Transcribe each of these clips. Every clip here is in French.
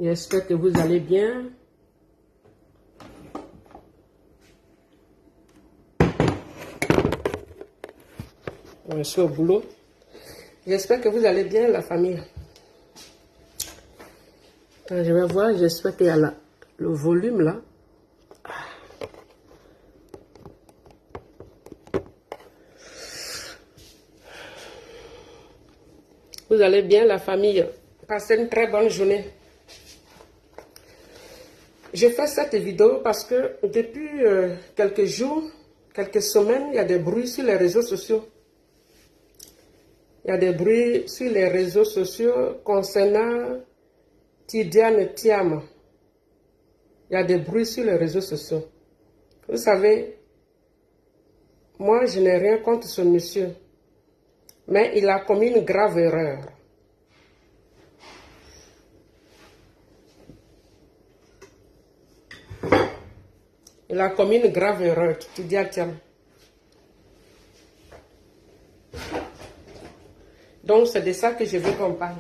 J'espère que vous allez bien. Je suis au boulot. J'espère que vous allez bien, la famille. Quand je vais voir, j'espère qu'il y a le volume là. Vous allez bien, la famille. Passez une très bonne journée. Je fais cette vidéo parce que depuis quelques jours, quelques semaines, il y a des bruits sur les réseaux sociaux. Il y a des bruits sur les réseaux sociaux concernant Tidiane Thiam. Il y a des bruits sur les réseaux sociaux. Vous savez, moi je n'ai rien contre ce monsieur, mais il a commis une grave erreur. Il a commis une grave erreur, Tidiane Thiam. Donc c'est de ça que je veux qu'on parle.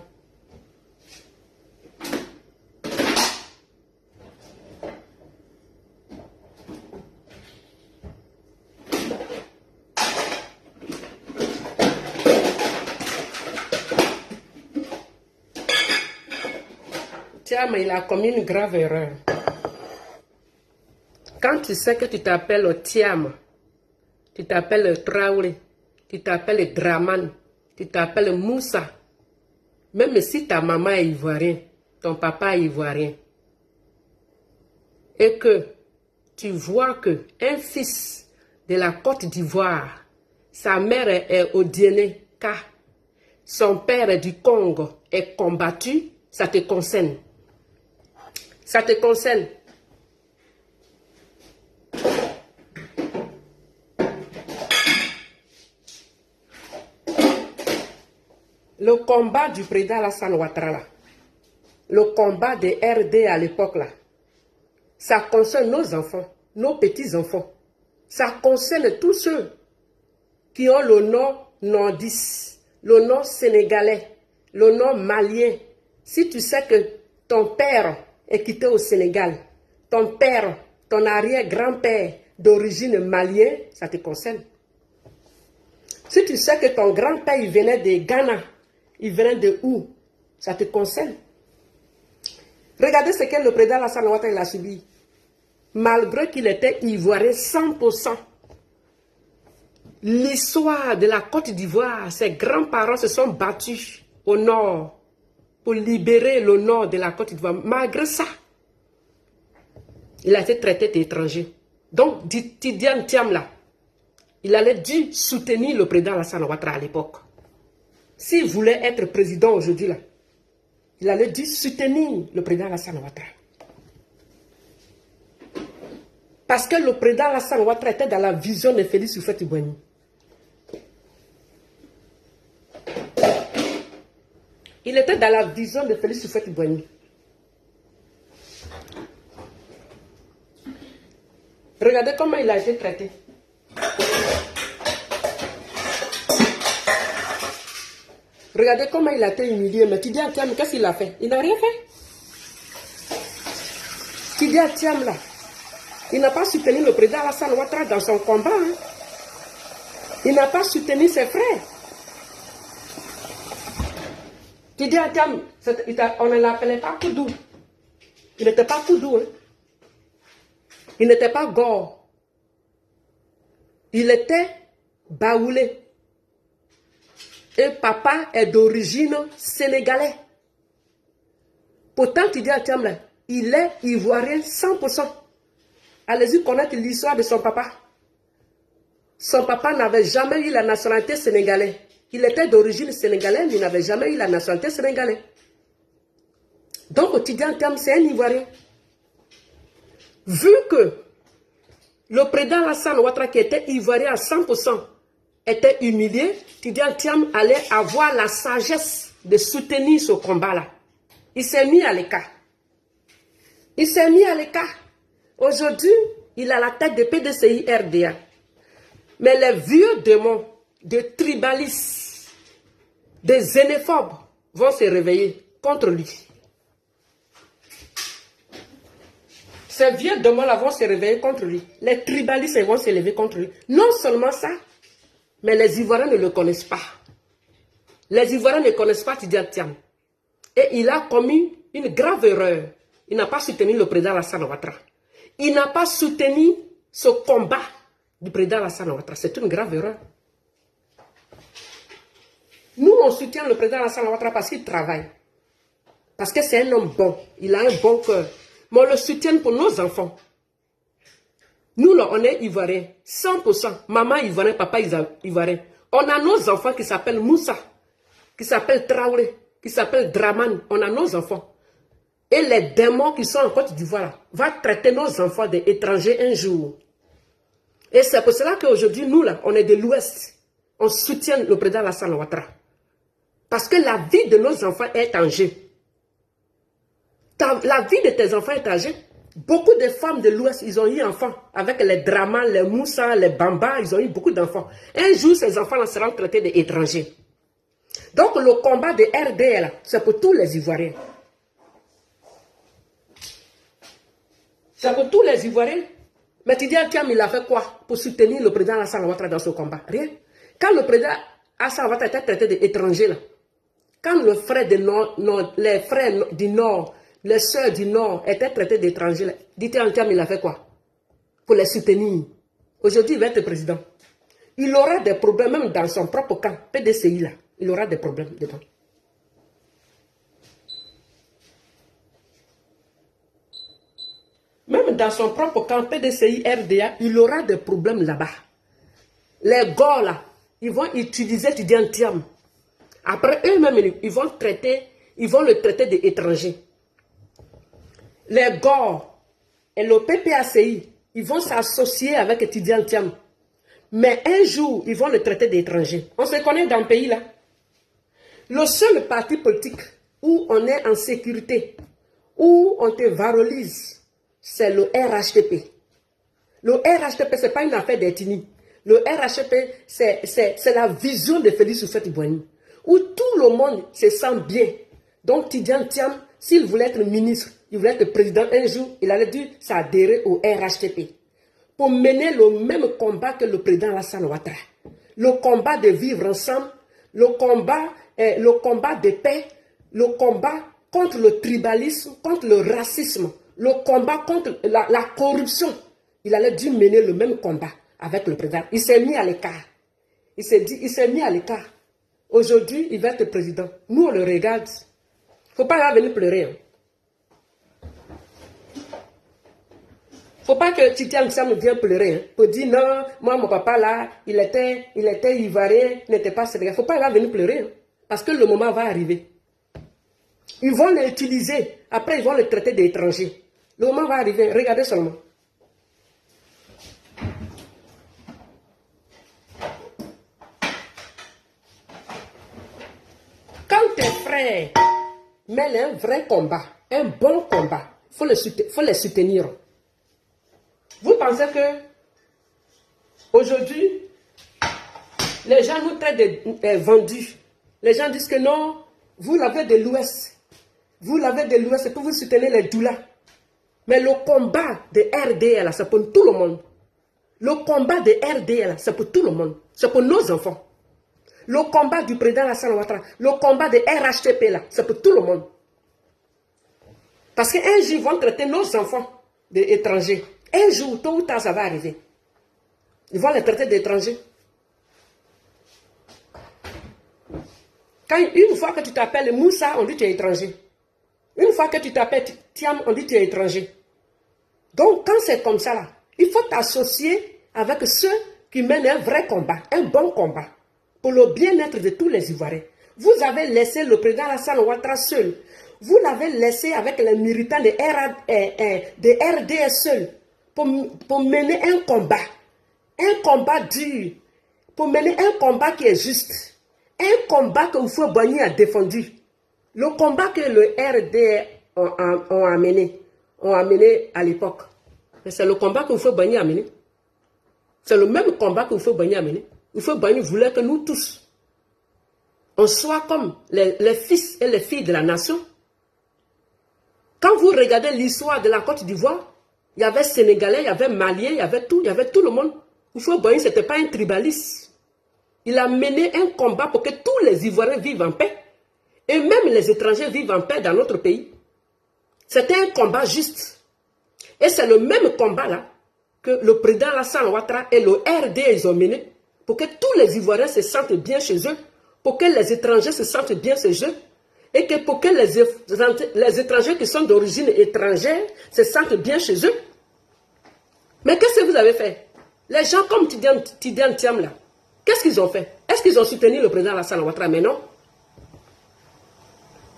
Thiam, il a commis une grave erreur. Quand tu sais que tu t'appelles Thiam, tu t'appelles Traoré, tu t'appelles Draman, tu t'appelles Moussa, même si ta maman est ivoirienne, ton papa est ivoirien, et que tu vois que un fils de la Côte d'Ivoire, sa mère est au Ka, son père est du Congo, est combattu, ça te concerne. Ça te concerne. Le combat du président Alassane Ouattara, le combat des RD à l'époque là, ça concerne nos enfants, nos petits-enfants. Ça concerne tous ceux qui ont le nom nordiste, le nom sénégalais, le nom malien. Si tu sais que ton père est quitté au Sénégal, ton père, ton arrière-grand-père d'origine malien, ça te concerne. Si tu sais que ton grand-père il venait de Ghana, il venait de où? Ça te concerne. Regardez ce que le président Alassane Ouattara a subi. Malgré qu'il était ivoirien 100%. L'histoire de la Côte d'Ivoire, ses grands-parents se sont battus au nord pour libérer le nord de la Côte d'Ivoire. Malgré ça, il a été traité d'étranger. Donc, Tidiane Thiam là, il allait dû soutenir le président Alassane Ouattara à l'époque. S'il voulait être président aujourd'hui, là, il allait dû soutenir le président Alassane Ouattara. Parce que le président Alassane Ouattara était dans la vision de Félix Houphouët-Boigny. Il était dans la vision de Félix Houphouët-Boigny. Regardez comment il a été traité. Regardez comment il a été humilié. Mais Tidiane Thiam, qu'est-ce qu'il a fait? Il n'a rien fait. Tidiane Thiam, là, il n'a pas soutenu le président Alassane Ouattara dans son combat. Hein. Il n'a pas soutenu ses frères. Tidiane Thiam, on ne l'appelait pas Koudou. Il n'était pas Koudou. Hein. Il n'était pas Gore. Il était Baoulé. Et papa est d'origine sénégalais. Pourtant, Tidiane Thiam, là, il est ivoirien 100%. Allez-y connaître l'histoire de son papa. Son papa n'avait jamais eu la nationalité sénégalaise. Il était d'origine sénégalaise, mais il n'avait jamais eu la nationalité sénégalaise. Donc, Tidiane Thiam, c'est un ivoirien. Vu que le président Alassane Ouattara, qui était ivoirien à 100%, était humilié, Tidiane Thiam allait avoir la sagesse de soutenir ce combat-là. Il s'est mis à l'écart. Il s'est mis à l'écart. Aujourd'hui, il a la tête de PDCI RDA. Mais les vieux démons de tribalistes, des xénophobes vont se réveiller contre lui. Ces vieux démons-là vont se réveiller contre lui. Les tribalistes vont se lever contre lui. Non seulement ça, mais les Ivoiriens ne le connaissent pas. Les Ivoiriens ne connaissent pas Tidiane Thiam. Et il a commis une grave erreur. Il n'a pas soutenu le président Alassane Ouattara. Il n'a pas soutenu ce combat du président Alassane Ouattara. C'est une grave erreur. Nous, on soutient le président Alassane Ouattara parce qu'il travaille. Parce que c'est un homme bon. Il a un bon cœur. Mais on le soutient pour nos enfants. Nous, là, on est Ivoiriens. 100%. Maman Ivoirien, papa Ivoirien. On a nos enfants qui s'appellent Moussa, qui s'appellent Traoré, qui s'appellent Draman. On a nos enfants. Et les démons qui sont en Côte d'Ivoire vont traiter nos enfants d'étrangers un jour. Et c'est pour cela qu'aujourd'hui, nous, là, on est de l'Ouest. On soutient le président Alassane Ouattara. Parce que la vie de nos enfants est en jeu. La vie de tes enfants est en jeu. Beaucoup de femmes de l'Ouest, ils ont eu enfants. Avec les Draman, les Moussa, les Bamba, ils ont eu beaucoup d'enfants. Un jour, ces enfants-là seront traités d'étrangers. Donc, le combat de RDL, c'est pour tous les Ivoiriens. C'est pour tous les Ivoiriens. Mais Tidiane Thiam, il a fait quoi pour soutenir le président Alassane Ouattara dans ce combat? Rien. Quand le président Alassane Ouattara était traité d'étrangers, là, quand les frères du Nord, les sœurs du Nord étaient traités d'étrangers, Tidiane Thiam, il a fait quoi pour les soutenir? Aujourd'hui, il va être président. Il aura des problèmes, même dans son propre camp, PDCI, là. Il aura des problèmes dedans. Même dans son propre camp, PDCI, RDA, il aura des problèmes là-bas. Les gars là, ils vont utiliser Tidiane Thiam. Après eux-mêmes, ils vont le traiter d'étranger. Les gars et le PPACI, ils vont s'associer avec Tidiane Thiam. Mais un jour, ils vont le traiter d'étranger. On se connaît dans le pays là. Le seul parti politique où on est en sécurité, où on te valorise, c'est le RHDP. Le RHDP, ce n'est pas une affaire d'ethnie. Le RHDP, c'est la vision de Félix Houphouët-Boigny, où tout le monde se sent bien. Donc Tidiane Thiam, s'il voulait être ministre, il voulait être président un jour, il allait dû s'adhérer au RHDP pour mener le même combat que le président Alassane Ouattara. Le combat de vivre ensemble, le combat de paix, le combat contre le tribalisme, contre le racisme, le combat contre la corruption. Il allait dû mener le même combat avec le président. Il s'est mis à l'écart. Il s'est mis à l'écart. Aujourd'hui, il va être président. Nous, on le regarde. Il ne faut pas venir pleurer. Hein. Il ne faut pas que Tidiane Thiam vienne pleurer. Hein, pour dire non, moi, mon papa là, il était ivoirien, il n'était pas sénégalais. Il ne faut pas venir pleurer. Hein, parce que le moment va arriver. Ils vont l'utiliser. Après, ils vont le traiter d'étranger. Le moment va arriver. Regardez seulement. Quand tes frères mènent un vrai combat, un bon combat, il faut les soutenir. Vous pensez que aujourd'hui, les gens nous traitent de vendus. Les gens disent que non, vous l'avez de l'Ouest. Vous l'avez de l'Ouest, c'est pour vous soutenir les doulas. Mais le combat de RDL, c'est pour tout le monde. Le combat de RDL, c'est pour tout le monde. C'est pour nos enfants. Le combat du président Alassane Ouattara, le combat de RHTP, c'est pour tout le monde. Parce qu'un jour, ils vont traiter nos enfants d'étrangers. Un jour, tôt ou tard, ça va arriver. Ils vont les traiter d'étrangers. Une fois que tu t'appelles Moussa, on dit que tu es étranger. Une fois que tu t'appelles Thiam, on dit que tu es étranger. Donc, quand c'est comme ça, là, il faut t'associer avec ceux qui mènent un vrai combat, un bon combat, pour le bien-être de tous les Ivoiriens. Vous avez laissé le président Alassane Ouattara seul. Vous l'avez laissé avec les militants de RDS seul pour mener un combat dur, pour mener un combat qui est juste, un combat que Houphouët-Boigny a défendu. Le combat que le RD ont amené à l'époque. C'est le combat que Houphouët-Boigny a mené. C'est le même combat que Houphouët-Boigny a mené. Houphouët-Boigny voulait que nous tous, on soit comme les fils et les filles de la nation. Quand vous regardez l'histoire de la Côte d'Ivoire, Il y avait Sénégalais, il y avait Maliens, il y avait tout le monde. Houphouët-Boigny, ce n'était pas un tribaliste. Il a mené un combat pour que tous les Ivoiriens vivent en paix. Et même les étrangers vivent en paix dans notre pays. C'était un combat juste. Et c'est le même combat-là que le président Alassane Ouattara et le RD ils ont mené pour que tous les Ivoiriens se sentent bien chez eux, pour que les étrangers se sentent bien chez eux, et que pour que les étrangers qui sont d'origine étrangère se sentent bien chez eux. Mais qu'est-ce que vous avez fait? Les gens comme Tidiane Thiam là, qu'est-ce qu'ils ont fait? Est-ce qu'ils ont soutenu le président Alassane Ouattara? Mais non.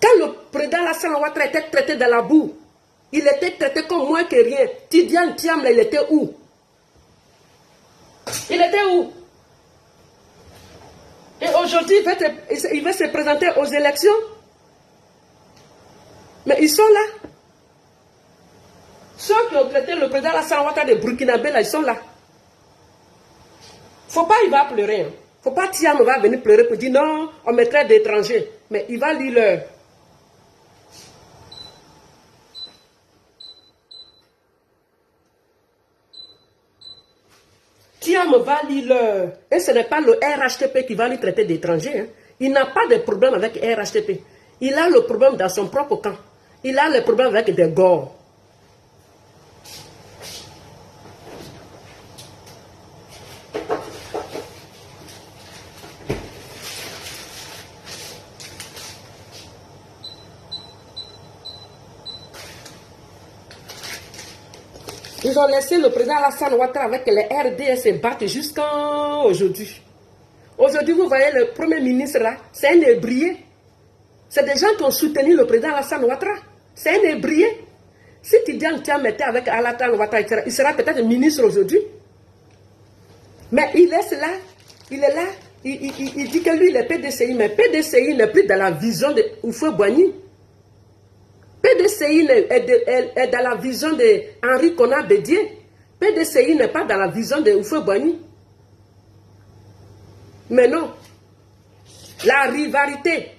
Quand le président Alassane Ouattara était traité dans la boue, il était traité comme moins que rien. Tidiane Thiam là, il était où? Il était où? Et aujourd'hui, il va se présenter aux élections. Mais ils sont là. Ceux qui ont traité le président Alassane Ouattara de Burkinabé, là, ils sont là. Faut pas, il va pleurer. Hein. Faut pas, Thiam va venir pleurer pour dire non, on me traite d'étrangers. Mais il va lire l'heure. Thiam va lire l'heure. Et ce n'est pas le RHTP qui va lui traiter d'étranger. Hein. Il n'a pas de problème avec RHTP. Il a le problème dans son propre camp. Il a le problème avec des gors. Ils ont laissé le président Alassane Ouattara avec les RDS se battre jusqu'à aujourd'hui. Aujourd'hui, vous voyez le premier ministre là, c'est un ébrié. C'est des gens qui ont soutenu le président Alassane Ouattara. C'est un ébrié. Si Tidiane Thiam était avec Alassane Ouattara, il sera peut-être ministre aujourd'hui. Mais il laisse là, il est là, il dit que lui, il est PDCI, mais PDCI n'est plus dans la vision de Houphouët-Boigny. PDCI est dans la vision de Henri Konan Bédié. PDCI n'est pas dans la vision de Houphouët-Boigny. Mais non. La rivalité,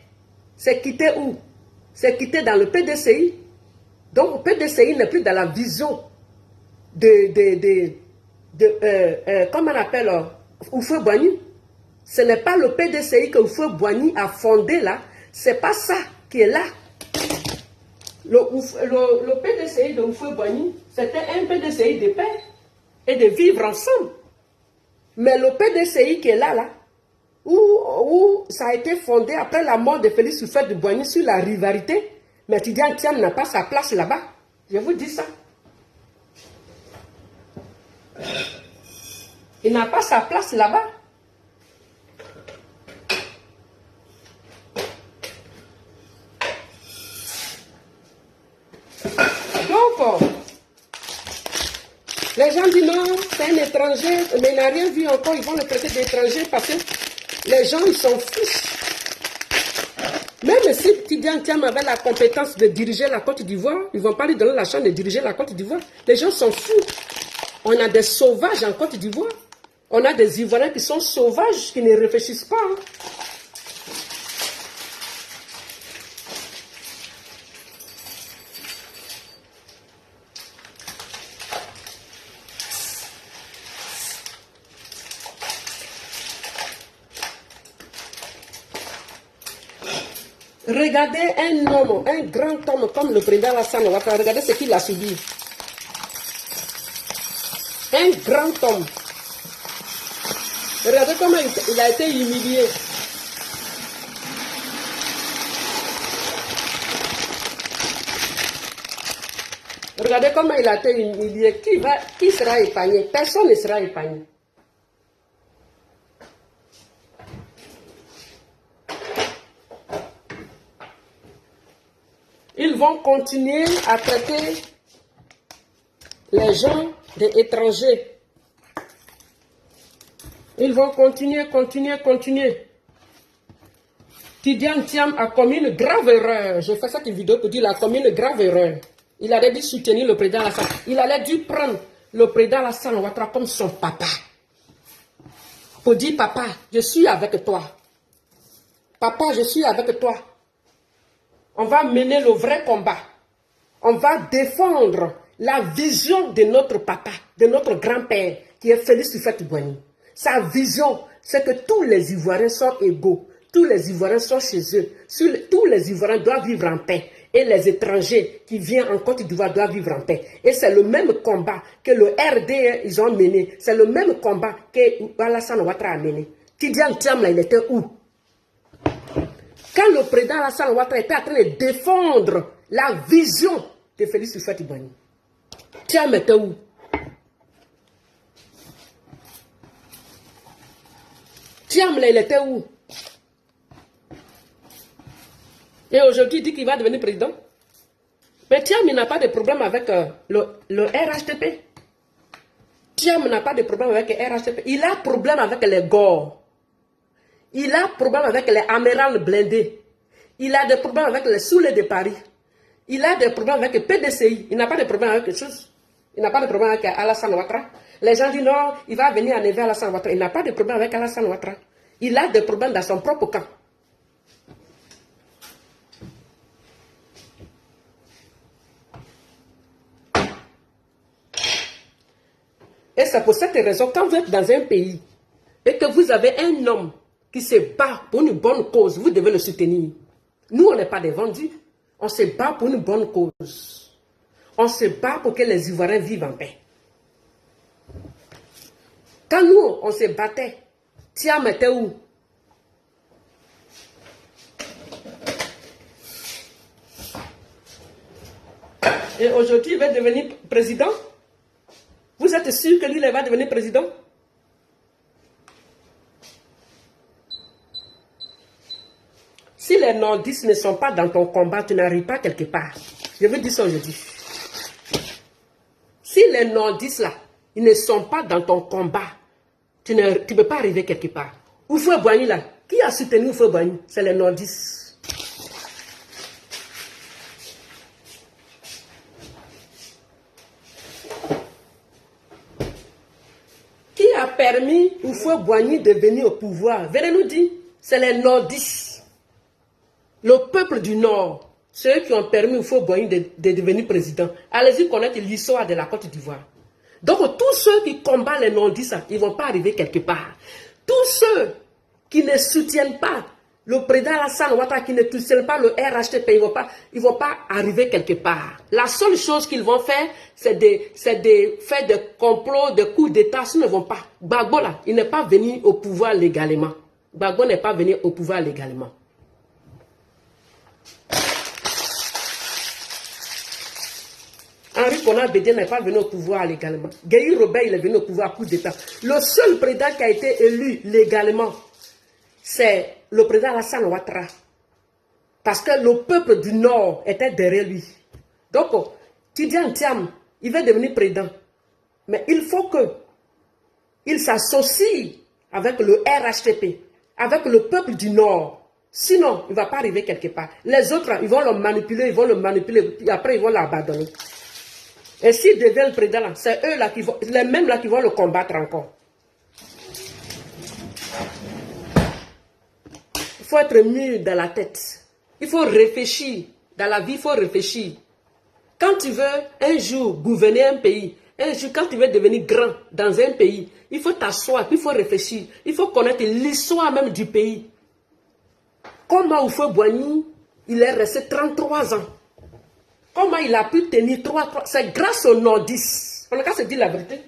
c'est quitté où? C'est quitté dans le PDCI. Donc, PDCI n'est plus dans la vision comment on appelle Houphouët-Boigny. Ce n'est pas le PDCI que Houphouët-Boigny a fondé là. C'est pas ça qui est là. Le PDCI de Houphouët-Boigny, c'était un PDCI de paix et de vivre ensemble. Mais le PDCI qui est là, où ça a été fondé après la mort de Félix Houphouët-Boigny sur la rivalité, mais Tidiane Thiam n'a pas sa place là-bas. Je vous dis ça. Il n'a pas sa place là-bas. Donc, les gens disent non, c'est un étranger, mais il n'a rien vu encore, ils vont le traiter d'étranger parce que les gens, ils s'en fichent. Même si Tidiane Thiam avait la compétence de diriger la Côte d'Ivoire, ils ne vont pas lui donner la chance de diriger la Côte d'Ivoire. Les gens s'en foutent. On a des sauvages en Côte d'Ivoire. On a des Ivoiriens qui sont sauvages, qui ne réfléchissent pas. Hein. Regardez un homme, un grand homme comme le président Alassane Ouattara, regardez ce qu'il a subi. Un grand homme. Regardez comment il a été humilié. Regardez comment il a été humilié. Qui sera épargné? Personne ne sera épargné. Ils vont continuer à traiter les gens des étrangers. Ils vont continuer. Tidiane Thiam a commis une grave erreur. Je fais cette vidéo pour dire qu'il a commis une grave erreur. Il allait dû soutenir le président Alassane. Il allait dû prendre le président Alassane Ouattara comme son papa. Pour dire, papa, je suis avec toi. Papa, je suis avec toi. On va mener le vrai combat. On va défendre la vision de notre papa, de notre grand-père, qui est Félix Houphouët-Boigny. Sa vision, c'est que tous les Ivoiriens sont égaux. Tous les Ivoiriens sont chez eux. Tous les Ivoiriens doivent vivre en paix. Et les étrangers qui viennent en Côte d'Ivoire doivent vivre en paix. Et c'est le même combat que le RD, ils ont mené. C'est le même combat que Alassane Ouattara a mené. Tidiane Thiam, il était où? Quand le président Alassane Ouattara était en train de défendre la vision de Félix Houphouët-Boigny, Thiam était où? Thiam, il était où? Et aujourd'hui, il dit qu'il va devenir président. Mais Thiam, il n'a pas de problème avec le RHDP. Thiam n'a pas de problème avec le RHDP. Il a problème avec les Gore. Il a problème avec les Améral blindés. Il a des problèmes avec les Soulés de Paris. Il a des problèmes avec le PDCI. Il n'a pas de problème avec quelque chose. Il n'a pas de problème avec Alassane Ouattara. Les gens disent non, il va venir enlever Alassane Ouattara. Il n'a pas de problème avec Alassane Ouattara. Il a des problèmes dans son propre camp. Et c'est pour cette raison, quand vous êtes dans un pays et que vous avez un homme qui se bat pour une bonne cause, vous devez le soutenir. Nous, on n'est pas des vendus. On se bat pour une bonne cause. On se bat pour que les Ivoiriens vivent en paix. Quand nous, on se battait, Thiam était où? Et aujourd'hui, il va devenir président? Vous êtes sûr que lui, il va devenir président? Si les nordistes ne sont pas dans ton combat, tu n'arrives pas quelque part. Je veux dire ça aujourd'hui. Si les nordistes là, ils ne sont pas dans ton combat, tu ne peux pas arriver quelque part. Houphouët-Boigny là, qui a soutenu Houphouët-Boigny? C'est les nordistes. Qui a permis Houphouët-Boigny de venir au pouvoir? Venez nous dire, c'est les nordistes. Le peuple du Nord, ceux qui ont permis Houphouët-Boigny de devenir président. Allez-y connaître l'histoire de la Côte d'Ivoire. Donc tous ceux qui combattent les nordistes, ils ne vont pas arriver quelque part. Tous ceux qui ne soutiennent pas le président Alassane Ouattara, qui ne soutiennent pas le RHDP, ils ne vont pas arriver quelque part. La seule chose qu'ils vont faire, c'est de faire des complots, des coups d'État. Ils ne vont pas. Gbagbo là, il n'est pas venu au pouvoir légalement. Gbagbo n'est pas venu au pouvoir légalement. Henri Konan Bédié n'est pas venu au pouvoir légalement. Guéhi Robert, il est venu au pouvoir coup d'État. Le seul président qui a été élu légalement, c'est le président Alassane Ouattara. Parce que le peuple du Nord était derrière lui. Donc, Tidiane Thiam, il va devenir président. Mais il faut qu'il s'associe avec le RHDP, avec le peuple du Nord. Sinon, il ne va pas arriver quelque part. Les autres, ils vont le manipuler, puis après ils vont l'abandonner. Et s'il devient le président, c'est eux là qui vont, les mêmes là qui vont le combattre encore. Il faut être mûr dans la tête. Il faut réfléchir. Dans la vie, il faut réfléchir. Quand tu veux un jour gouverner un pays, un jour quand tu veux devenir grand dans un pays, il faut t'asseoir, puis il faut réfléchir. Il faut connaître l'histoire même du pays. Comment Houphouët-Boigny, il est resté 33 ans. Comment il a pu tenir 3 c'est grâce aux nordistes. On a qu'à se dire la vérité.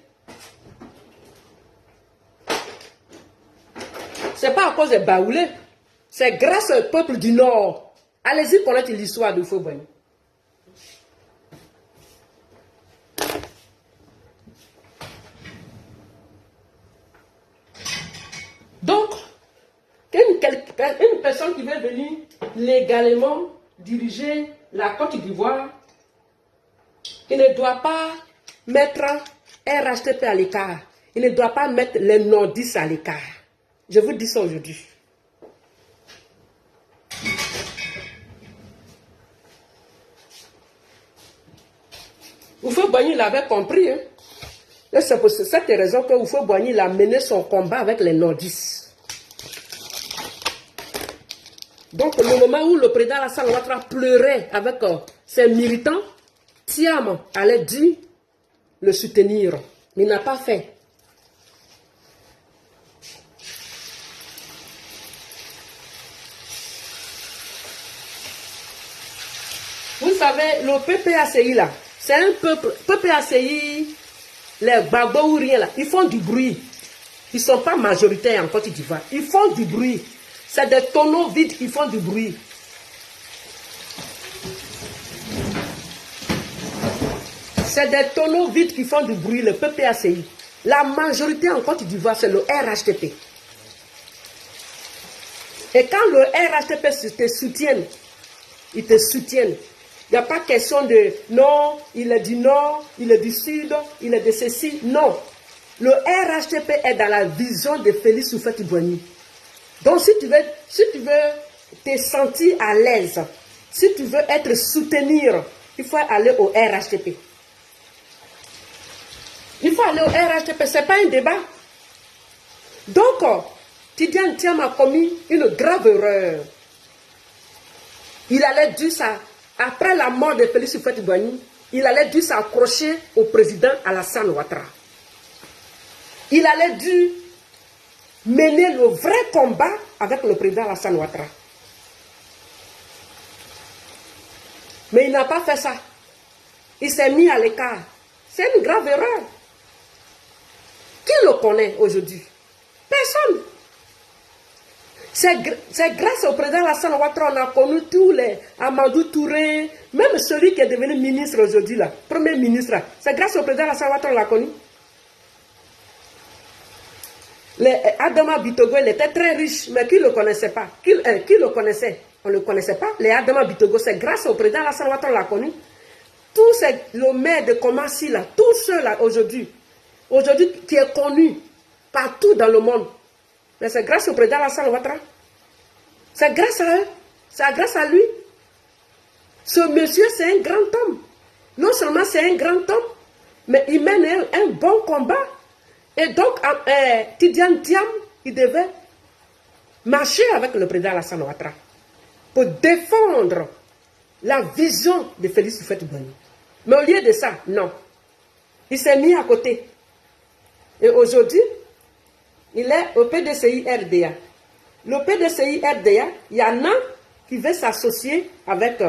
C'est pas à cause des Baoulés. C'est grâce au peuple du Nord. Allez-y connaître l'histoire de Houphouët-Boigny. Donc, une personne qui veut venir légalement diriger la Côte d'Ivoire, il ne doit pas mettre RHDP à l'écart. Il ne doit pas mettre les nordistes à l'écart. Je vous dis ça aujourd'hui. Houphouët-Boigny l'avait compris. Hein? C'est pour cette raison que Houphouët-Boigny a mené son combat avec les nordistes. Donc, le moment où le président Alassane Ouattara pleurait avec ses militants, Siam allait dû le soutenir, mais il n'a pas fait. Vous savez, le PPACI là, c'est un peuple, PPACI, les Gbagbo ou rien là, ils font du bruit. Ils ne sont pas majoritaires en Côte d'Ivoire. Ils font du bruit. C'est des tonneaux vides qui font du bruit. C'est des tonneaux vides qui font du bruit, le PPACI. La majorité en Côte d'Ivoire, c'est le RHTP. Et quand le RHTP te soutienne, ils te soutiennent. Il n'y a pas question de non, il est du nord, il est du sud, il est de ceci. Non. Le RHTP est dans la vision de Félix Houphouët-Boigny. Donc si tu veux te sentir à l'aise, si tu veux être soutenir, il faut aller au RHTP. Il faut aller au RHTP, ce n'est pas un débat. Donc, Tidiane Thiam a commis une grave erreur. Il allait dû ça, après la mort de Félix Houphouët-Boigny, il allait dû s'accrocher au président Alassane Ouattara. Il allait dû mener le vrai combat avec le président Alassane Ouattara. Mais il n'a pas fait ça. Il s'est mis à l'écart. C'est une grave erreur. Qui le connaît aujourd'hui? Personne. C'est grâce au président Alassane Ouattara qu'on a connu tous les Amadou Touré, même celui qui est devenu ministre aujourd'hui, là, premier ministre. C'est grâce au président Alassane Ouattara qu'on l'a connu. Adama Bitogo, il était très riche, mais qui ne le connaissait pas? Qui le connaissait? On ne le connaissait pas. Les Adama Bitogo, c'est grâce au président Alassane Ouattara qu'on l'a connu. Tous le maire de Komassi, là, tous ceux-là aujourd'hui, qui est connu partout dans le monde. Mais c'est grâce au président Alassane Ouattara. C'est grâce à eux. C'est grâce à lui. Ce monsieur, c'est un grand homme. Non seulement c'est un grand homme, mais il mène un bon combat. Et donc, Tidiane Thiam, il devait marcher avec le président Alassane Ouattara pour défendre la vision de Félix Houphouët-Boigny. Mais au lieu de ça, non. Il s'est mis à côté. Et aujourd'hui, il est au PDCI-RDA. Le PDCI-RDA, il y en a qui veulent s'associer avec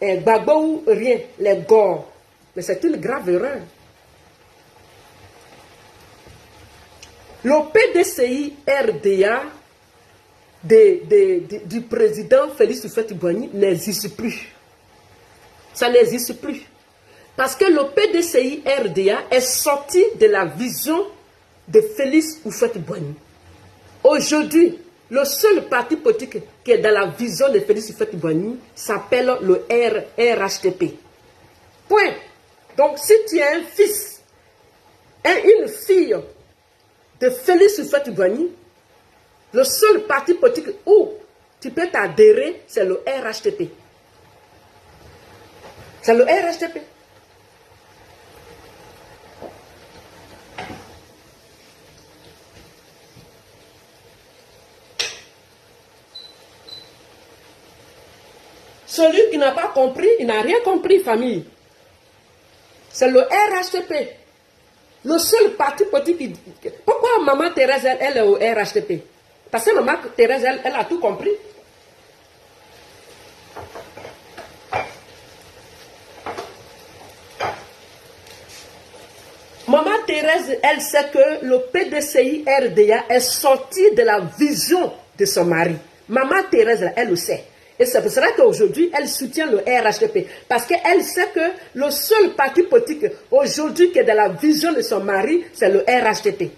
Gbagbo ou rien, les Gor. Mais c'est une grave erreur. Le PDCI-RDA du président Félix Houphouët-Boigny n'existe plus. Ça n'existe plus. Parce que le PDCI-RDA est sorti de la vision de Félix Houphouët-Boigny. Aujourd'hui, le seul parti politique qui est dans la vision de Félix Houphouët-Boigny s'appelle le RHTP. Point. Donc, si tu es un fils et une fille de Félix Houphouët-Boigny, le seul parti politique où tu peux t'adhérer, c'est le RHTP. C'est le RHTP. Celui qui n'a pas compris, il n'a rien compris, famille. C'est le RHTP. Le seul parti politique. Pourquoi Maman Thérèse, elle est au RHTP? Parce que Maman Thérèse, elle a tout compris. Maman Thérèse, elle sait que le PDCI-RDA est sorti de la vision de son mari. Maman Thérèse, elle le sait. Et c'est pour cela qu'aujourd'hui, elle soutient le RHTP. Parce qu'elle sait que le seul parti politique aujourd'hui qui est dans la vision de son mari, c'est le RHTP.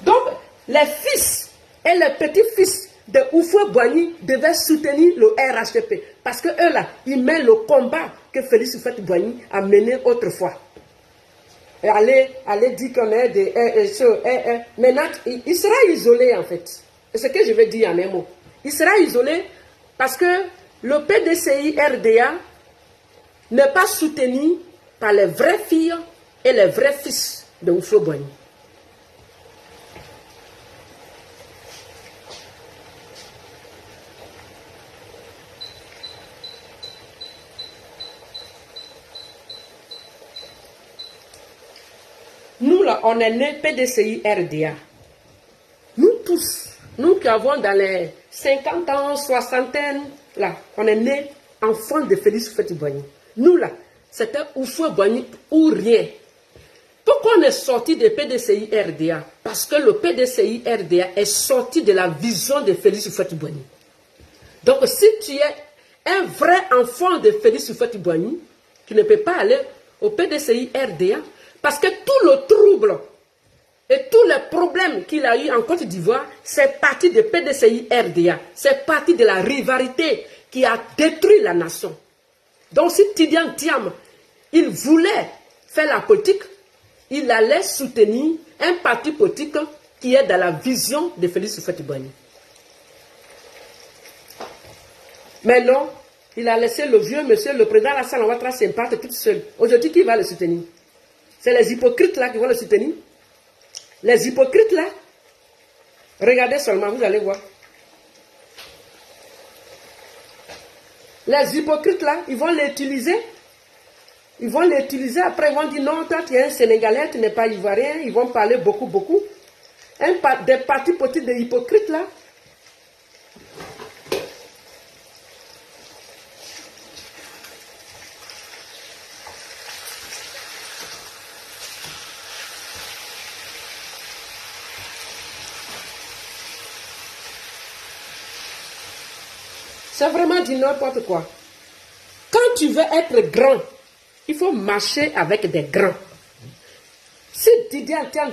Donc, les fils et les petits-fils de Houphouët-Boigny devaient soutenir le RHTP. Parce que eux là, ils mènent le combat que Félix Houphouët-Boigny a mené autrefois. Et aller dire qu'on est des... maintenant, il sera isolé en fait. C'est ce que je vais dire en un mot. Il sera isolé parce que le PDCI-RDA n'est pas soutenu par les vraies filles et les vrais fils de Houphouët-Boigny. on est né PDCI RDA. Nous tous, nous qui avons dans les 50 ans, soixantaine, là, on est né enfants de Félix Houphouët-Boigny. Nous là, c'était Houphouët-Boigny ou rien. Pourquoi on est sorti de PDCI RDA? Parce que le PDCI RDA est sorti de la vision de Félix Houphouët-Boigny. Donc si tu es un vrai enfant de Félix Houphouët-Boigny, tu ne peux pas aller au PDCI RDA parce que tout le trouble et tous les problèmes qu'il a eu en Côte d'Ivoire, c'est parti de PDCI RDA. C'est parti de la rivalité qui a détruit la nation. Donc si Tidiane Thiam, il voulait faire la politique, il allait soutenir un parti politique qui est dans la vision de Félix Houphouët-Boigny. Mais non, il a laissé le vieux monsieur, le président Alassane Ouattara, s'impartir tout seul. Aujourd'hui, qui va le soutenir? C'est les hypocrites là qui vont le soutenir. Les hypocrites là, regardez seulement, vous allez voir. Les hypocrites là, ils vont l'utiliser. Ils vont l'utiliser, après ils vont dire non, toi tu es un Sénégalais, tu n'es pas Ivoirien. Ils vont parler beaucoup. Des partis politiques de hypocrites là. C'est vraiment du n'importe quoi. Quand tu veux être grand, il faut marcher avec des grands. Si Didier Antien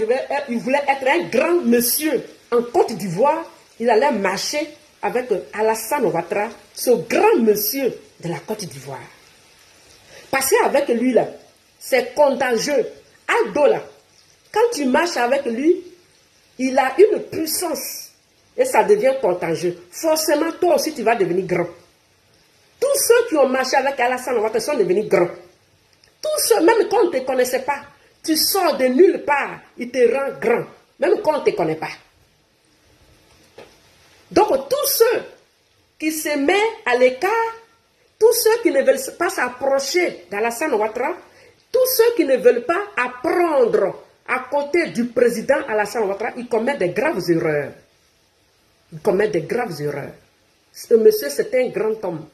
il voulait être un grand monsieur en Côte d'Ivoire, il allait marcher avec Alassane Ouattara, ce grand monsieur de la Côte d'Ivoire. Passer avec lui là, c'est contagieux. Aldo là, quand tu marches avec lui, il a une puissance. Et ça devient contagieux. Forcément, toi aussi, tu vas devenir grand. Tous ceux qui ont marché avec Alassane Ouattara sont devenus grands. Tous ceux, même quand on ne te connaissait pas, tu sors de nulle part, il te rend grand. Même quand on ne te connaît pas. Donc, tous ceux qui se mettent à l'écart, tous ceux qui ne veulent pas s'approcher d'Alassane Ouattara, tous ceux qui ne veulent pas apprendre à côté du président Alassane Ouattara, ils commettent des graves erreurs. Il commet des graves erreurs. Ce monsieur, c'est un grand homme.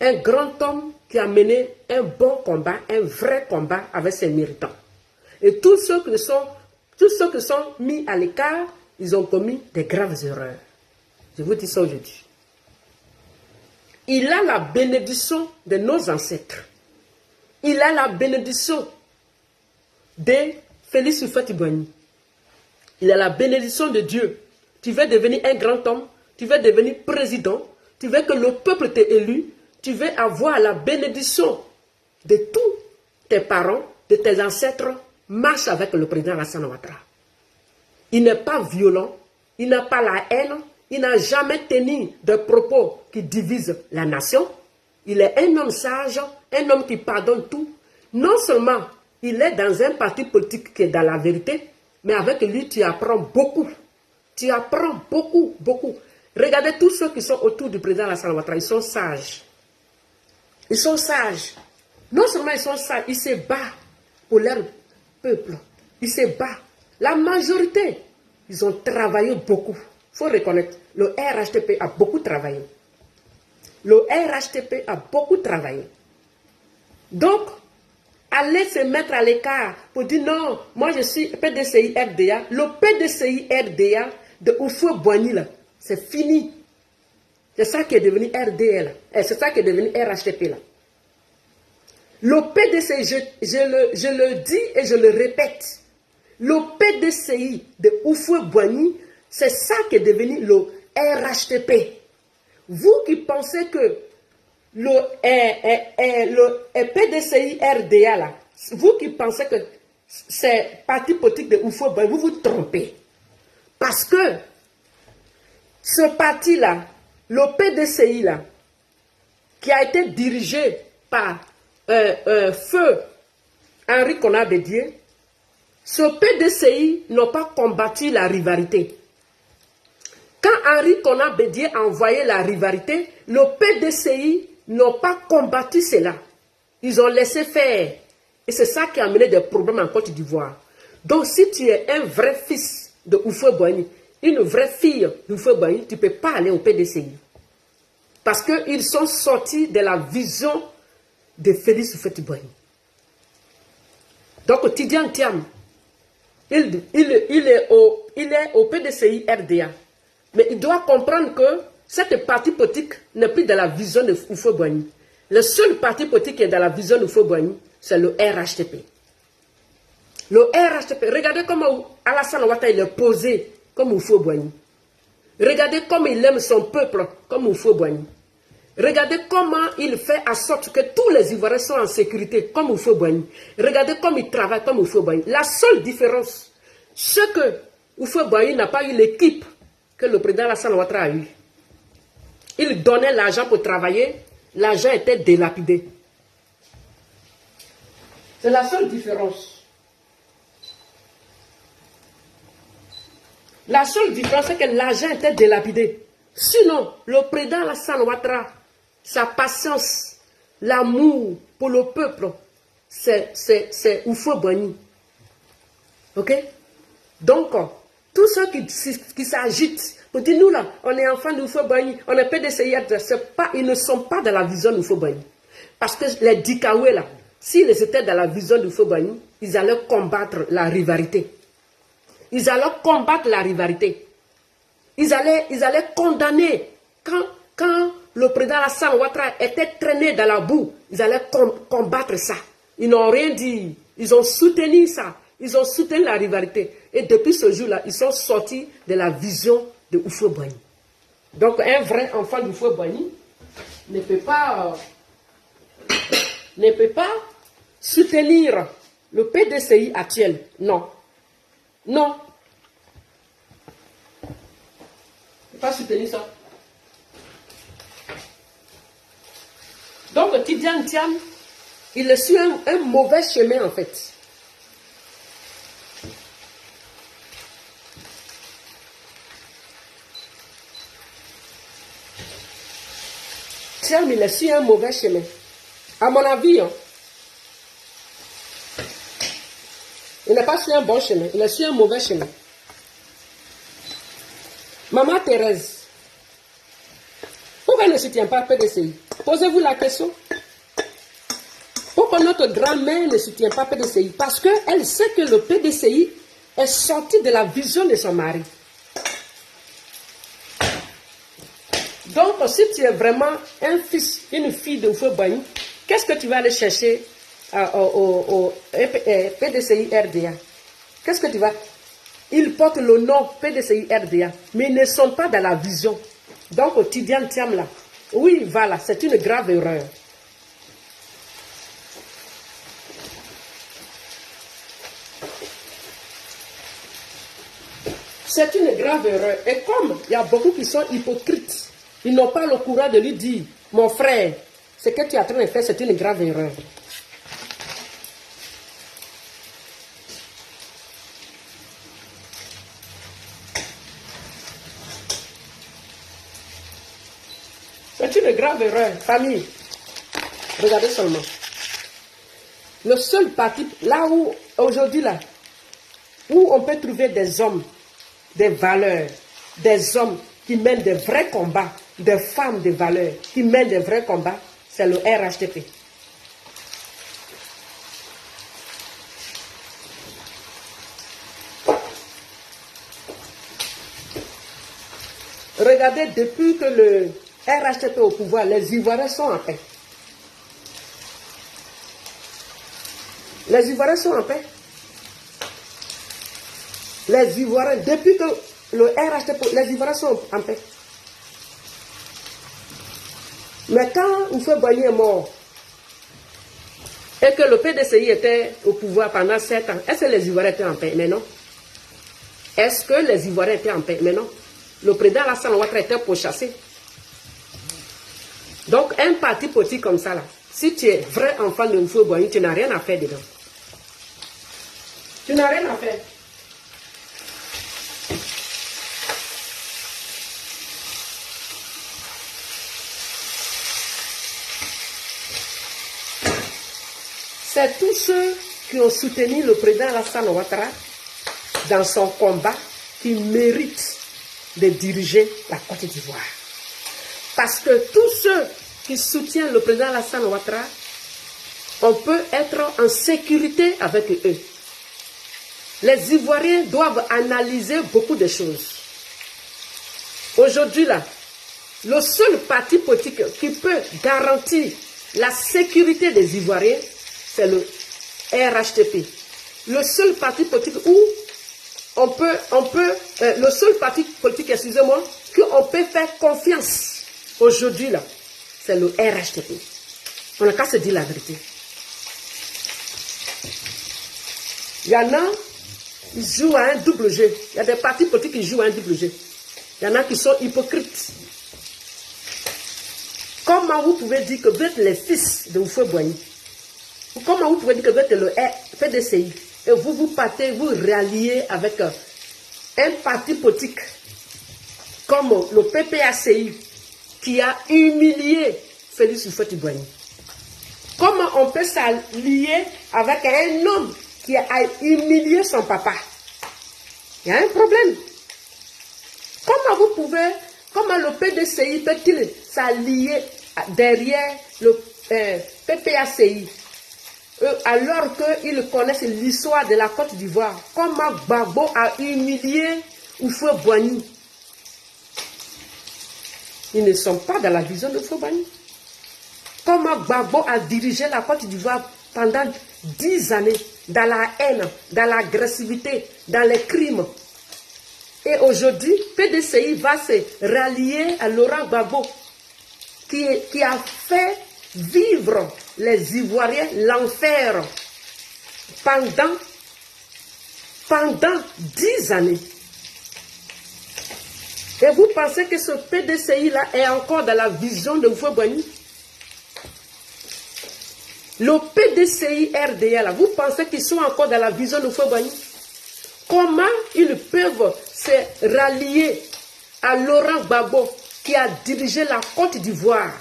Un grand homme qui a mené un bon combat, un vrai combat avec ses militants. Et tous ceux qui sont mis à l'écart, ils ont commis des graves erreurs. Je vous dis ça aujourd'hui. Il a la bénédiction de nos ancêtres. Il a la bénédiction de Félix Houphouët-Boigny. Il a la bénédiction de Dieu. Tu veux devenir un grand homme, tu veux devenir président, tu veux que le peuple t'ait élu, tu veux avoir la bénédiction de tous tes parents, de tes ancêtres, marche avec le président Alassane Ouattara. Il n'est pas violent, il n'a pas la haine, il n'a jamais tenu de propos qui divisent la nation. Il est un homme sage, un homme qui pardonne tout. Non seulement il est dans un parti politique qui est dans la vérité, mais avec lui tu apprends beaucoup. Tu apprends beaucoup. Regardez tous ceux qui sont autour du président Alassane Ouattara, ils sont sages. Ils sont sages. Non seulement ils sont sages, ils se battent pour leur peuple. Ils se battent. La majorité, ils ont travaillé beaucoup. Il faut reconnaître, le RHTP a beaucoup travaillé. Le RHTP a beaucoup travaillé. Donc, aller se mettre à l'écart pour dire non, moi je suis PDCI RDA. Le PDCI RDA de Houphouët-Boigny, c'est fini. C'est ça qui est devenu RDL. C'est ça qui est devenu RHTP là. Le PDCI, je le dis et je le répète. Le PDCI de Houphouët-Boigny, c'est ça qui est devenu le RHTP. Vous qui pensez que le PDCI RDA là, vous qui pensez que c'est parti politique de Houphouët-Boigny, vous vous trompez. Parce que ce parti-là, le PDCI là, qui a été dirigé par Feu Henri Konan Bédié, ce PDCI n'a pas combattu la rivalité. Quand Henri Konan Bédié a envoyé la rivalité, le PDCI n'a pas combattu cela. Ils ont laissé faire. Et c'est ça qui a amené des problèmes en Côte d'Ivoire. Donc, si tu es un vrai fils de Houphouët-Boigny, une vraie fille de Houphouët-Boigny, tu ne peux pas aller au PDCI. Parce qu'ils sont sortis de la vision de Félix Houphouët-Boigny. Donc, Tidiane Thiam, il est au PDCI RDA. Mais il doit comprendre que cette parti politique n'est plus dans la vision de Houphouët-Boigny. Le seul parti politique qui est dans la vision de Houphouët-Boigny, c'est le RHTP. Le RHTP, regardez comment Alassane Ouattara il est posé comme Houphouët-Boigny. Regardez comment il aime son peuple comme Houphouët-Boigny. Regardez comment il fait en sorte que tous les Ivoiriens sont en sécurité comme Houphouët-Boigny. Regardez comment il travaille comme Houphouët-Boigny. La seule différence, c'est que Houphouët-Boigny n'a pas eu l'équipe que le président Alassane Ouattara a eu. Il donnait l'argent pour travailler, l'argent était délapidé. C'est la seule différence. La seule différence, c'est que l'argent était délapidé. Sinon, le président Alassane Ouattara, sa patience, l'amour pour le peuple, c'est Houphouët-Boigny. Ok? Donc, tous ceux qui s'agitent pour dire, nous là, on est enfants de Houphouët-Boigny, on est PDCI, ils ne sont pas dans la vision de Houphouët-Boigny. Parce que les Dikaoué là, s'ils étaient dans la vision de Houphouët-Boigny, ils allaient combattre la rivalité. Ils allaient combattre la rivalité. Ils allaient condamner. Quand le président Alassane Ouattara était traîné dans la boue, ils allaient combattre ça. Ils n'ont rien dit. Ils ont soutenu ça. Ils ont soutenu la rivalité. Et depuis ce jour-là, ils sont sortis de la vision de Houphouët-Boigny. Donc, un vrai enfant d'Houphouët-Boigny ne peut pas soutenir le PDCI actuel. Non. Non. Ne peut pas soutenir ça. Donc, Tidiane Thiam, il est sur un mauvais chemin, en fait. Thiam, il est sur un mauvais chemin. À mon avis, hein, il n'est pas sur un bon chemin, il est sur un mauvais chemin. Maman Thérèse, pourquoi elle ne soutient pas PDCI? Posez-vous la question. Pourquoi notre grand-mère ne soutient pas PDCI? Parce qu'elle sait que le PDCI est sorti de la vision de son mari. Donc, si tu es vraiment un fils, une fille de Houphouët-Boigny, qu'est-ce que tu vas aller chercher au PDCI RDA? Qu'est-ce que tu vas... Ils portent le nom PDCI RDA, mais ils ne sont pas dans la vision. Donc, Tidiane Thiam là, oui, voilà, c'est une grave erreur. C'est une grave erreur. Et comme il y a beaucoup qui sont hypocrites, ils n'ont pas le courage de lui dire, mon frère, ce que tu es en train de faire, c'est une grave erreur. C'est une grave erreur, famille. Regardez seulement. Le seul parti, là où, aujourd'hui là, où on peut trouver des hommes, des valeurs, des hommes qui mènent de vrais combats, des femmes de valeurs qui mènent de vrais combats, c'est le RHTP. Regardez, depuis que le RHTP est au pouvoir, les Ivoiriens sont en paix. Les Ivoiriens sont en paix. Les Ivoiriens, depuis que le RHTP, les Ivoiriens sont en paix. Mais quand Houphouët-Boigny est mort, et que le PDCI était au pouvoir pendant 7 ans, est-ce que les Ivoiriens étaient en paix? Mais non. Est-ce que les Ivoiriens étaient en paix? Mais non. Le président Alassane Ouattara était pourchassé. Donc, un parti politique comme ça, là, si tu es vrai enfant de Houphouët-Boigny, tu n'as rien à faire dedans. Tu n'as rien à faire. C'est tous ceux qui ont soutenu le président Alassane Ouattara dans son combat qui mérite de diriger la Côte d'Ivoire. Parce que tous ceux qui soutiennent le président Alassane Ouattara, on peut être en sécurité avec eux. Les Ivoiriens doivent analyser beaucoup de choses. Aujourd'hui, là, le seul parti politique qui peut garantir la sécurité des Ivoiriens, c'est le RHTP. Le seul parti politique où le seul parti politique, excusez-moi, qu'on peut faire confiance aujourd'hui, là, c'est le RHTP. On n'a qu'à se dire la vérité. Il y en a, ils jouent à un double jeu. Il y a des partis politiques qui jouent à un double jeu. Il y en a qui sont hypocrites. Comment vous pouvez dire que vous êtes les fils de Houphouët-Boigny? Comment vous pouvez dire que vous êtes le PDCI et vous partez, vous ralliez avec un parti politique comme le PPACI qui a humilié Félix Houphouët-Boigny? Comment on peut s'allier avec un homme qui a humilié son papa? Il y a un problème. Comment le PDCI peut-il s'allier derrière le PPACI alors qu'ils connaissent l'histoire de la Côte d'Ivoire? Comment Gbagbo a humilié Houphouët-Boigny? Ils ne sont pas dans la vision de Houphouët-Boigny. Comment Gbagbo a dirigé la Côte d'Ivoire pendant 10 années dans la haine, dans l'agressivité, dans les crimes. Et aujourd'hui, PDCI va se rallier à Laurent Gbagbo qui a fait vivre les Ivoiriens l'enfer pendant 10 années. Et vous pensez que ce PDCI-là est encore dans la vision de Houphouët-Boigny? Le PDCI RDA, là, vous pensez qu'ils sont encore dans la vision de Houphouët-Boigny? Comment ils peuvent se rallier à Laurent Gbagbo qui a dirigé la Côte d'Ivoire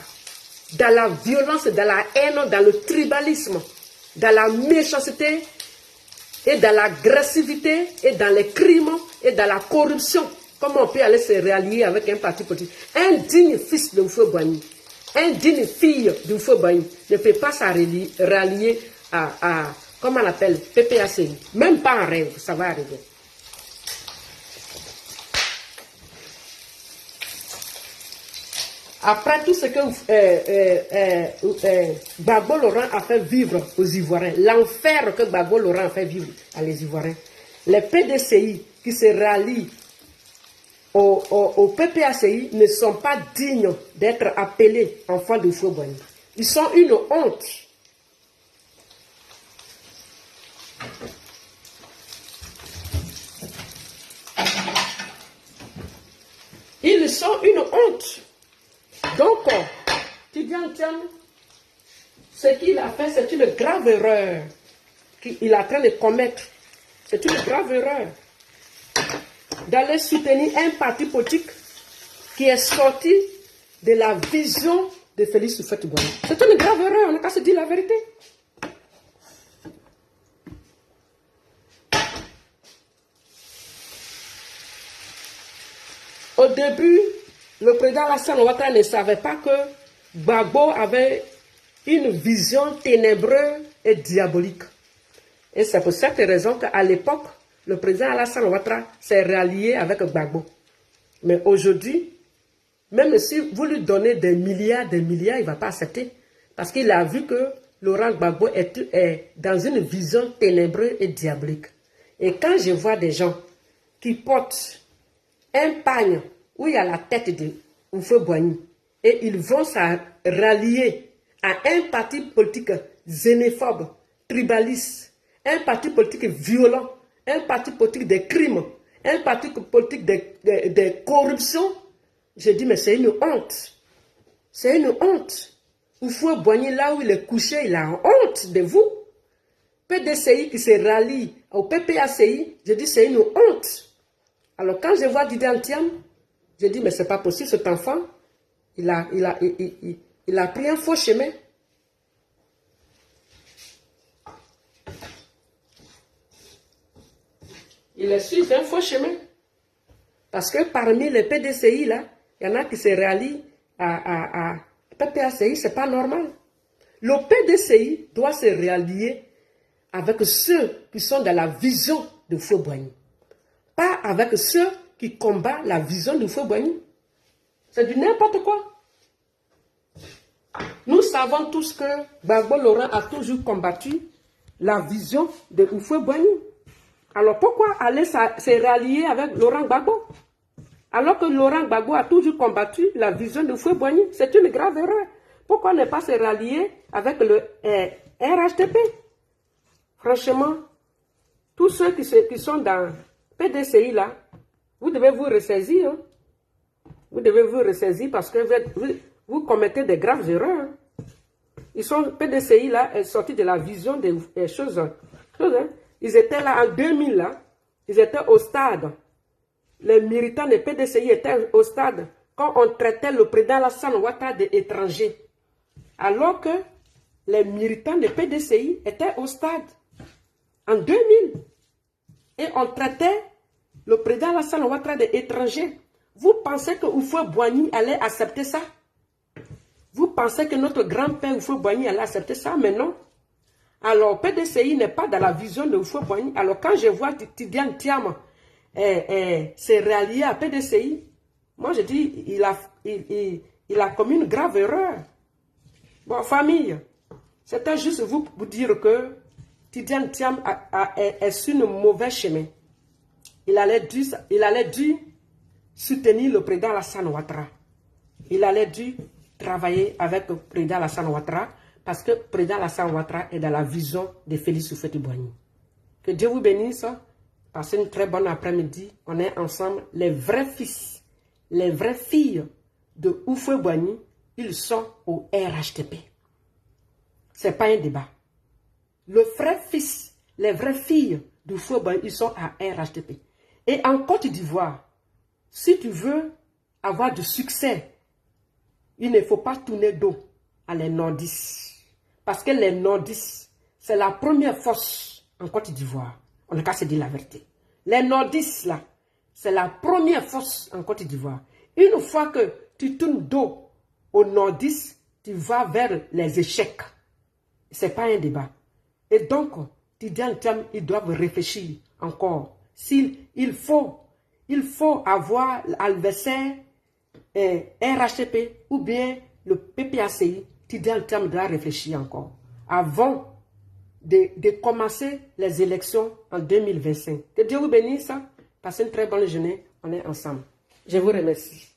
dans la violence, dans la haine, dans le tribalisme, dans la méchanceté et dans l'agressivité et dans les crimes et dans la corruption? Comment on peut aller se rallier avec un parti politique? Un digne fils de Houphouët-Boigny, un digne fille de Houphouët-Boigny ne peut pas se rallier à comment on appelle, PPACI. Même pas en rêve, ça va arriver. Après tout ce que Gbagbo Laurent a fait vivre aux Ivoiriens, l'enfer que Gbagbo Laurent a fait vivre à les Ivoiriens, les PDCI qui se rallient au PPACI ne sont pas dignes d'être appelés enfants de Houphouët-Boigny. Ils sont une honte. Ils sont une honte. Donc, Tidjane Thiam, ce qu'il a fait, c'est une grave erreur qu'il est en train de commettre. C'est une grave erreur d'aller soutenir un parti politique qui est sorti de la vision de Félix Houphouët-Boigny. C'est une grave erreur, on n'a qu'à se dire la vérité. Au début, le président Alassane Ouattara ne savait pas que Gbagbo avait une vision ténébreuse et diabolique. Et c'est pour cette raison qu'à l'époque, le président Alassane Ouattara s'est rallié avec Gbagbo. Mais aujourd'hui, même si vous lui donnez des milliards, il ne va pas accepter. Parce qu'il a vu que Laurent Gbagbo est dans une vision ténébreuse et diabolique. Et quand je vois des gens qui portent un pagne où il y a la tête de Houphouët-Boigny et ils vont se rallier à un parti politique xénophobe, tribaliste, un parti politique violent, un parti politique de crimes, un parti politique de corruption, je dis mais c'est une honte. C'est une honte. Houphouët-Boigny, là où il est couché, il a honte de vous. PDCI qui se rallie au PPACI, je dis c'est une honte. Alors quand je vois Tidjane Thiam, je dis mais c'est pas possible, cet enfant, il a pris un faux chemin. il est sur un faux chemin. Parce que parmi les PDCI, là, il y en a qui se rallient à PPACI, ce n'est pas normal. Le PDCI doit se rallier avec ceux qui sont dans la vision de Houphouët-Boigny. Pas avec ceux qui combattent la vision de Houphouët-Boigny. C'est du n'importe quoi. Nous savons tous que Gbagbo Laurent a toujours combattu la vision de Houphouët-Boigny. Alors pourquoi aller se rallier avec Laurent Gbagbo? Alors que Laurent Gbagbo a toujours combattu la vision de Houphouët-Boigny. C'est une grave erreur. Pourquoi ne pas se rallier avec le RHDP? Franchement, tous ceux qui sont dans PDCI là, vous devez vous ressaisir. Hein? Vous devez vous ressaisir parce que vous commettez des graves erreurs. PDCI là est sorti de la vision des choses. Hein? Ils étaient là en 2000, là. Ils étaient au stade. Les militants de PDCI étaient au stade quand on traitait le président Alassane Ouattara d'étranger. Alors que les militants de PDCI étaient au stade en 2000. Et on traitait le président Alassane Ouattara d'étranger. Vous pensez que Houphouët-Boigny allait accepter ça? Vous pensez que notre grand-père Houphouët-Boigny allait accepter ça? Mais non. Alors, PDCI n'est pas dans la vision de Houphouët-Boigny. Alors, quand je vois Tidiane Thiam se rallier à PDCI, moi, je dis, il a commis une grave erreur. Bon, famille, c'était juste vous dire que Tidiane Thiam est sur un mauvais chemin. Il allait dû soutenir le président Alassane Ouattara. Il allait dû travailler avec le président Alassane Ouattara parce que le président Alassane Ouattara est dans la vision de Félix Houphouët-Boigny. Que Dieu vous bénisse. Passez une très bonne après-midi. On est ensemble. Les vrais fils, les vraies filles de Houphouët-Boigny, ils sont au RHDP. Ce n'est pas un débat. Le vrai fils, les vraies filles de Houphouët-Boigny, ils sont à RHDP. Et en Côte d'Ivoire, si tu veux avoir du succès, il ne faut pas tourner dos à les nordistes. Parce que les nordistes, c'est la première force en Côte d'Ivoire. On n'a qu'à se dire la vérité. Les nordistes, là, c'est la première force en Côte d'Ivoire. Une fois que tu tournes dos aux nordistes, tu vas vers les échecs. Ce n'est pas un débat. Et donc, Tidiane Thiam, ils doivent réfléchir encore. Il faut avoir l'adversaire RHDP ou bien le PPACI. Tidiane Thiam doit réfléchir encore. Avant de commencer les élections en 2025. Que Dieu vous bénisse. Passez une très bonne journée. On est ensemble. Je vous remercie.